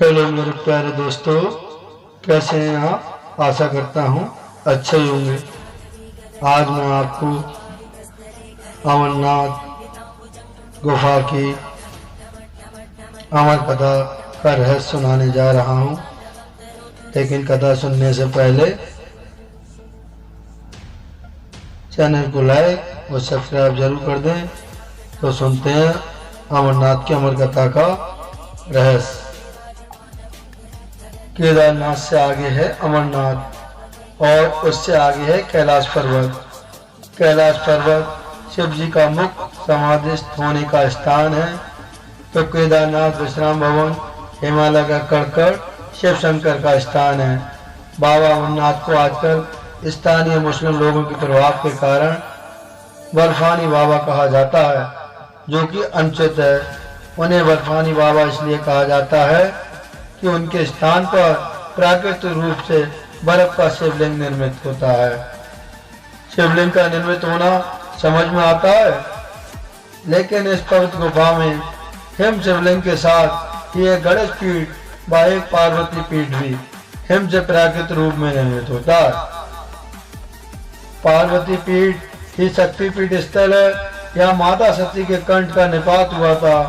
Hello मेरे प्यारे दोस्तों, कैसे हैं आप? आशा करता हूँ अच्छे ही होंगे। आज मैं आपको अमरनाथ गुफा की अमर कथा का रहस्य सुनाने जा रहा हूँ। लेकिन कथा सुनने से पहले चैनल को लाइक और सब्सक्राइब जरूर कर दें। तो सुनते हैं अमरनाथ की अमर कथा का रहस्य। केदारनाथ से आगे है अमरनाथ और उससे आगे है कैलाश पर्वत। कैलाश पर्वत शिव जी का मुख्य समाधिस्थ होने का स्थान है, तो केदारनाथ विश्राम भवन हिमालय का कड़कड़ शिव शंकर का स्थान है। बाबा अमरनाथ को आजकल स्थानीय मुस्लिम लोगों के प्रभाव के कारण बर्फानी बाबा कहा जाता है, जो कि अनुचित है। उन्हें बर्फानी बाबा इसलिए कहा जाता है कि उनके स्थान पर प्राकृतिक रूप से बर्फ का शिवलिंग निर्मित होता है। शिवलिंग का निर्मित होना समझ में आता है, लेकिन इस पवित्र गुफा में हिम शिवलिंग के साथ ये गणेश पीठ व एक पार्वती पीठ भी हिम से प्राकृतिक रूप में निर्मित होता है। पार्वती पीठ ही शक्तिपीठ स्थल है। यहाँ माता सती के कंठ का निपात हुआ था।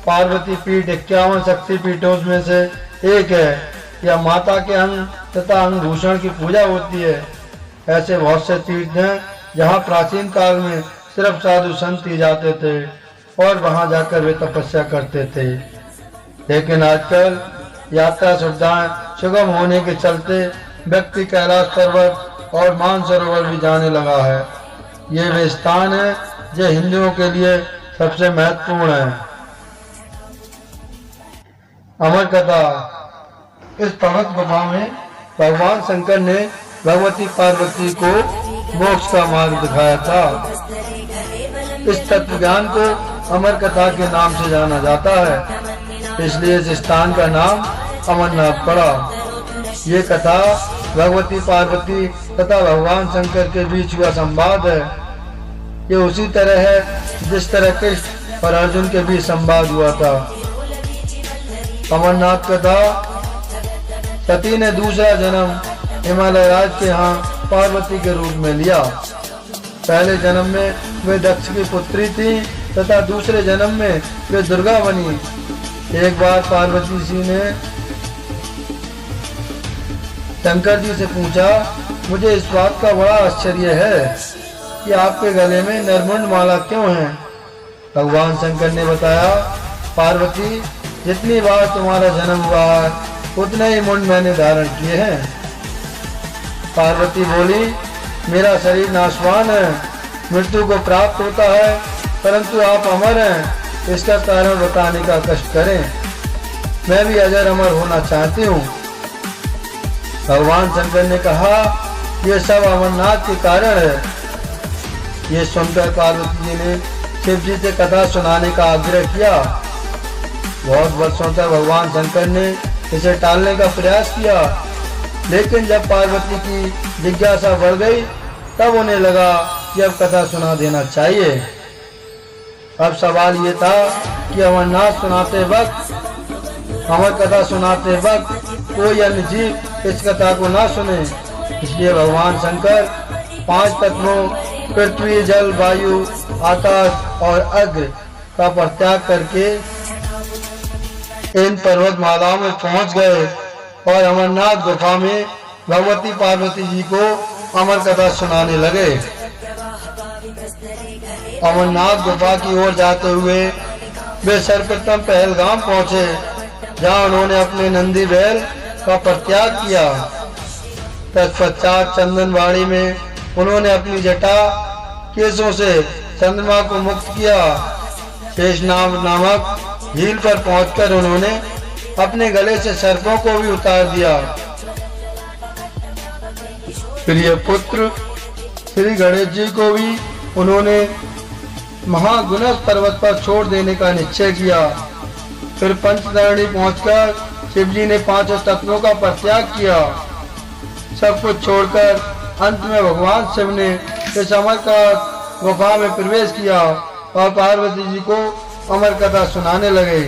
पार्वती पीठ 51 शक्तिपीठों में से एक है। यह माता के अंग तथा अंग भूषण की पूजा होती है। ऐसे बहुत से तीर्थ हैं जहाँ प्राचीन काल में सिर्फ साधु संत ही जाते थे और वहाँ जाकर वे तपस्या करते थे। लेकिन आजकल यात्रा सुविधाएं सुगम होने के चलते व्यक्ति कैलाश पर्वत और मानसरोवर भी जाने लगा है। ये वे स्थान है जो हिंदुओं के लिए सबसे महत्वपूर्ण है। अमर कथा। इस पवित्र गुफा में भगवान शंकर ने भगवती पार्वती को मोक्ष का मार्ग दिखाया था। इस तत्व ज्ञान को अमर कथा के नाम से जाना जाता है, इसलिए इस स्थान का नाम अमरनाथ पड़ा। ये कथा भगवती पार्वती तथा भगवान शंकर के बीच हुआ संवाद है। ये उसी तरह है जिस तरह कृष्ण और अर्जुन के बीच संवाद हुआ था। अमरनाथ कथा। सती ने दूसरा जन्म हिमालय राज के यहाँ पार्वती के रूप में लिया। पहले जन्म में वे दक्ष की पुत्री थी तथा दूसरे जन्म में वे दुर्गा बनी। एक बार पार्वती जी ने शंकर जी से पूछा, मुझे इस बात का बड़ा आश्चर्य है कि आपके गले में नरमुंड माला क्यों है? भगवान शंकर ने बताया, पार्वती, जितनी बार तुम्हारा जन्म हुआ है उतने ही मुंड मैंने धारण किए हैं। पार्वती बोली, मेरा शरीर नाशवान है, मृत्यु को प्राप्त होता है, परंतु आप अमर हैं, इसका कारण बताने का कष्ट करें। मैं भी अजर अमर होना चाहती हूँ। भगवान शंकर ने कहा, यह सब अमरनाथ के कारण है। ये सुनकर पार्वती जी ने शिव जी से कथा सुनाने का आग्रह किया। बहुत वर्षों तक भगवान शंकर ने इसे टालने का प्रयास किया, लेकिन जब पार्वती की जिज्ञासा बढ़ गई तब उन्हें लगा कि अब कथा सुना देना चाहिए। अब सवाल ये था कि अमरनाथ सुनाते वक्त, अमर कथा सुनाते वक्त कोई अन्य जीव इस कथा को ना सुने। इसलिए भगवान शंकर 5 तत्वों पृथ्वी, जल, वायु, आकाश और अग्नि का परित्याग करके इन पर्वतमालाओं में पहुंच गए और अमरनाथ गुफा में भगवती पार्वती जी को अमर कथा सुनाने लगे। अमरनाथ गुफा की ओर जाते हुए वे सर्वप्रथम पहलगाम पहुंचे, जहां उन्होंने अपने नंदी बैल का परित्याग किया। तत्पश्चात चंदनवाड़ी में उन्होंने अपनी जटा केसों से चंद्रमा को मुक्त किया। शेषनाग नामक झील पर पहुंचकर उन्होंने अपने गले से सर्पों को भी उतार दिया। प्रिय पुत्र श्री गणेश जी को भी उन्होंने महागुणस पर्वत पर छोड़ देने का निश्चय किया। फिर पंचधरणी पहुंचकर शिव जी ने 5 तत्वों का परित्याग किया। सब कुछ छोड़कर अंत में भगवान शिव ने इस अमरनाथ गुफा में प्रवेश किया और पार्वती जी को अमर कथा सुनाने लगे।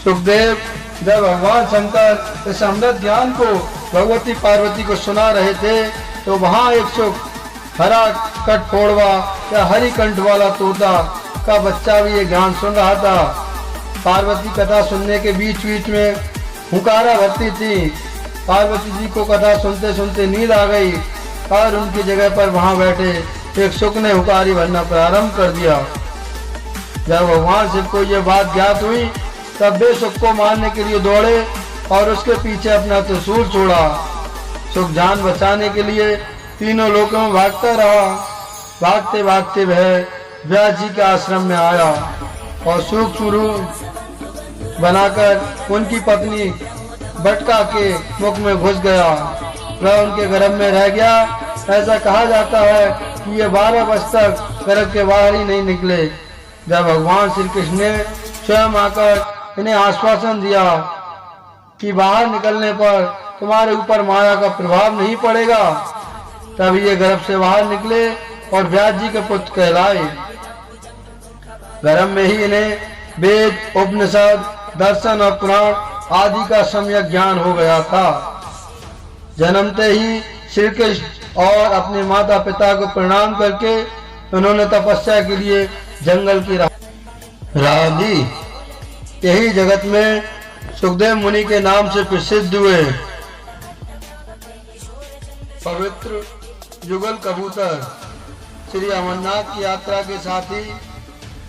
सुखदेव जब भगवान शंकर इस अमृत ज्ञान को भगवती पार्वती को सुना रहे थे तो वहां एक सुख हरा कटफोड़वा या हरी कंठ वाला तोता का बच्चा भी ये ज्ञान सुन रहा था। पार्वती कथा सुनने के बीच बीच में हुंकारा भरती थी। पार्वती जी को कथा सुनते सुनते नींद आ गई और उनकी जगह पर वहां बैठे एक सुख ने हुंकारी भरना प्रारंभ कर दिया। जब भगवान शिव को यह बात ज्ञात हुई तब वे सुख को मारने के लिए दौड़े और उसके पीछे अपना त्रिशूल छोड़ा। सुख जान बचाने के लिए तीनों लोकों में भागता रहा। भागते भागते वह व्यास जी के आश्रम में आया और सूक्ष्म रूप बनाकर उनकी पत्नी बटका के मुख में घुस गया। वह उनके गर्भ में रह गया। ऐसा कहा जाता है कि ये 12 वर्ष तक गर्भ के बाहर ही नहीं निकले। जब भगवान श्री कृष्ण ने स्वयं आकर इन्हें आश्वासन दिया कि बाहर निकलने पर तुम्हारे ऊपर माया का प्रभाव नहीं पड़ेगा, तब ये गर्भ से बाहर निकले और व्यास जी के पुत्र कहलाए। गर्भ में ही इन्हें वेद, उपनिषद, दर्शन और पुराण आदि का सम्यक ज्ञान हो गया था। जन्मते ही श्री कृष्ण और अपने माता पिता को प्रणाम करके उन्होंने तपस्या के लिए जंगल की राह ली। यही जगत में सुखदेव मुनि के नाम से प्रसिद्ध हुए। पवित्र युगल कबूतर श्री अमरनाथ की यात्रा के साथ ही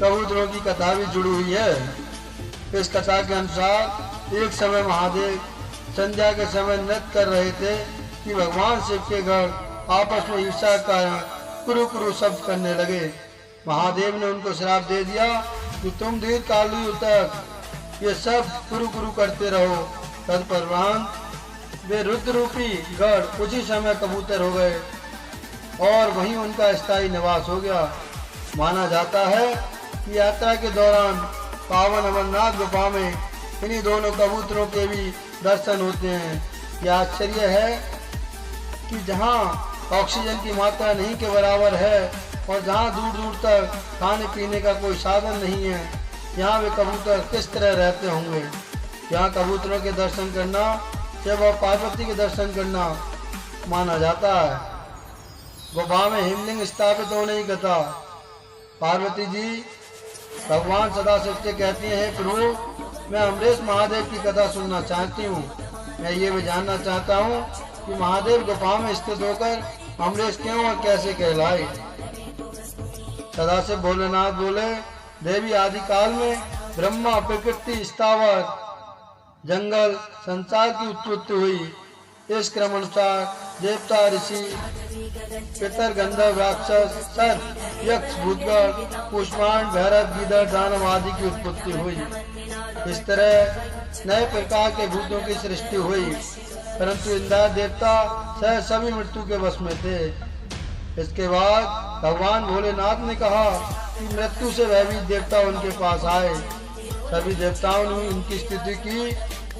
कबूतरों की कथा भी जुड़ी हुई है। इस कथा के अनुसार एक समय महादेव संध्या के समय नृत्य कर रहे थे कि भगवान शिव के घर आपस में ईर्ष्या का कुरु कुरु शब्द करने लगे। महादेव ने उनको श्राप दे दिया कि तुम दीर्घ काल तक ये सब कुरु कुरु करते रहो। तत्परवान वे रुद्र रूपी गढ़ उसी समय कबूतर हो गए और वहीं उनका स्थायी निवास हो गया। माना जाता है कि यात्रा के दौरान पावन अमरनाथ गुफा में इन्हीं दोनों कबूतरों के भी दर्शन होते हैं। यह आश्चर्य है कि जहाँ ऑक्सीजन की मात्रा नहीं के बराबर है और जहाँ दूर दूर तक खाने पीने का कोई साधन नहीं है, यहाँ वे कबूतर किस तरह रहते होंगे। यहाँ कबूतरों के दर्शन करना शिव और पार्वती के दर्शन करना माना जाता है। गुफा में हिमलिंग स्थापित होने की कथा। पार्वती जी भगवान सदाशिव से कहती हैं, प्रभु मैं अमरेश महादेव की कथा सुनना चाहती हूँ। मैं ये भी जानना चाहता हूँ कि महादेव गुफा में स्थित होकर अमरेश क्यों और कैसे कहलाए। सदाशिव भोलेनाथ बोले, देवी आदि काल में ब्रह्मा प्रकृति स्थावर जंगल संसार की उत्पत्ति हुई। इस क्रम अनुसार देवता, ऋषि, पितर, गंधर्व, राक्षस, सर्प, यक्ष, भूतगण, कुष्मांड, भैरव, गीदड़, दानव आदि की उत्पत्ति हुई। इस तरह नए प्रकार के भूतों की सृष्टि हुई, परंतु इंद्र देवता सभी मृत्यु के वश में थे। इसके बाद भगवान भोलेनाथ ने कहा कि मृत्यु से भयभीत देवता उनके पास आए। सभी देवताओं ने उनकी स्तुति की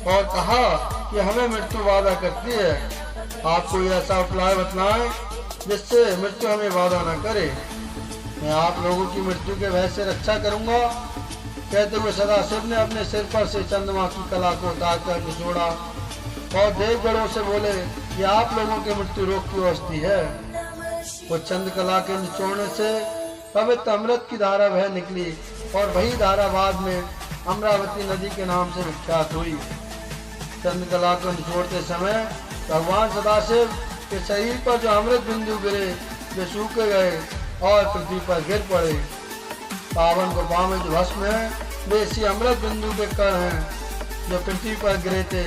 और कहा कि हमें मृत्यु बाधा करती है। आप कोई ऐसा उपाय बतलाएं जिससे मृत्यु हमें बाधा न करे। मैं आप लोगों की मृत्यु के भय से रक्षा करूंगा। कहते हुए सदाशिव ने अपने सिर पर से चंद्रमा की कला को उतार कर निचोड़ा और देवगणों से बोले कि आप लोगों की मृत्यु रोग की औषधि है। वो चंद्रकला के निचोड़ने से पवित्र अमृत की धारा बह निकली और वही धारा बाद में अमरावती नदी के नाम से विख्यात हुई। चंद्रकला को निचोड़ते समय भगवान सदाशिव के शरीर पर जो अमृत बिंदु गिरे वे सूखे गए और पृथ्वी पर गिर पड़े। पावन गुफा में जो भस्म है वे इसी अमृत बिंदु के कण हैं जो पृथ्वी पर गिरे थे।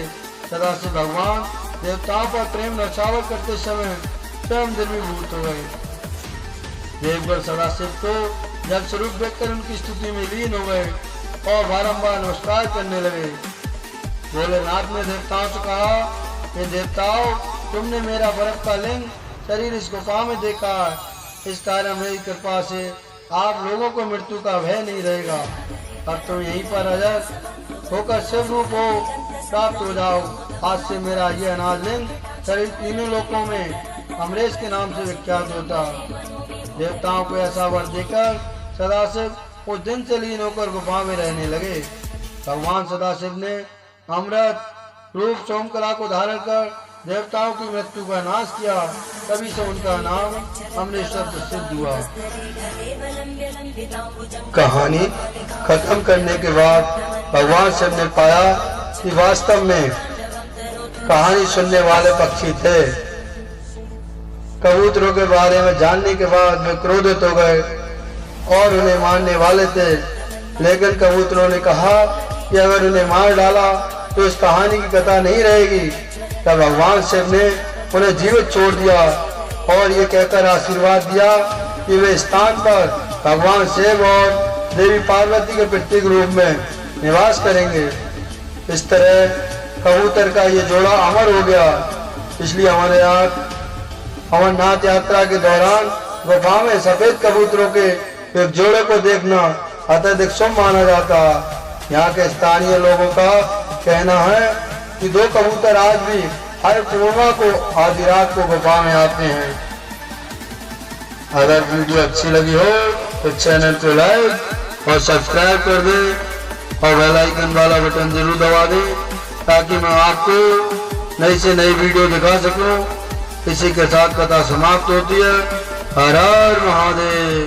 सदाशिव भगवान देवताओं पर प्रेम नौछावर करते समय स्वयं द्रवीभूत हो गए। देवगण सदाशिव को जल स्वरूप देखकर उनकी स्तुति में लीन हो गए और बारंबार नमस्कार करने लगे। भोलेनाथ ने देवताओं से कहा, ये देवताओं, तुमने मेरा बर्फ का लिंग शरीर इस गुफा में देखा है। इस कारण मेरी कृपा से आप लोगों को मृत्यु का भय नहीं रहेगा। अब तुम यहीं पर अजर होकर शिव रूप हो प्राप्त हो जाओ। आज से मेरा यह अनाज लिंग शरीर तीनों लोकों में अमरेश के नाम से विख्यात होता। देवताओं को ऐसा वर देकर सदाशिव उस दिन से लीन होकर गुफा में रहने लगे। भगवान सदाशिव ने अमृत रूप सोमकला को धारण कर देवताओं की मृत्यु का नाश किया, तभी से उनका नाम अमरेश्वर प्रसिद्ध हुआ। कहानी खत्म करने के बाद भगवान शिव ने पाया कि वास्तव में कहानी सुनने वाले पक्षी थे। कबूतरों के बारे में जानने के बाद वे क्रोधित हो गए और उन्हें मारने वाले थे, लेकिन कबूतरों ने कहा कि अगर उन्हें मार डाला तो इस कहानी की कथा नहीं रहेगी। तब भगवान शिव ने उन्हें जीवित छोड़ दिया और ये कहकर आशीर्वाद दिया कि वे स्थान पर भगवान शिव और देवी पार्वती के प्रतीक रूप में निवास करेंगे। इस तरह कबूतर का ये जोड़ा अमर हो गया। इसलिए हमारे यहाँ अमरनाथ यात्रा के दौरान गुफा में सफेद कबूतरों के एक जोड़े को देखना अत्यधिक शुभ माना जाता। यहाँ के स्थानीय लोगों का कहना है कि 2 कबूतर आज भी हर पूर्णिमा को आधी रात को गुफा में आते हैं। अगर वीडियो अच्छी लगी हो तो चैनल को लाइक और सब्सक्राइब कर दें और बेल आइकन वाला बटन जरूर दबा दें, ताकि मैं आपको नई से नई वीडियो दिखा सकूं। इसी के साथ कथा समाप्त होती है। हर हर महादेव।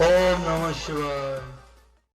ओम नमः शिवाय।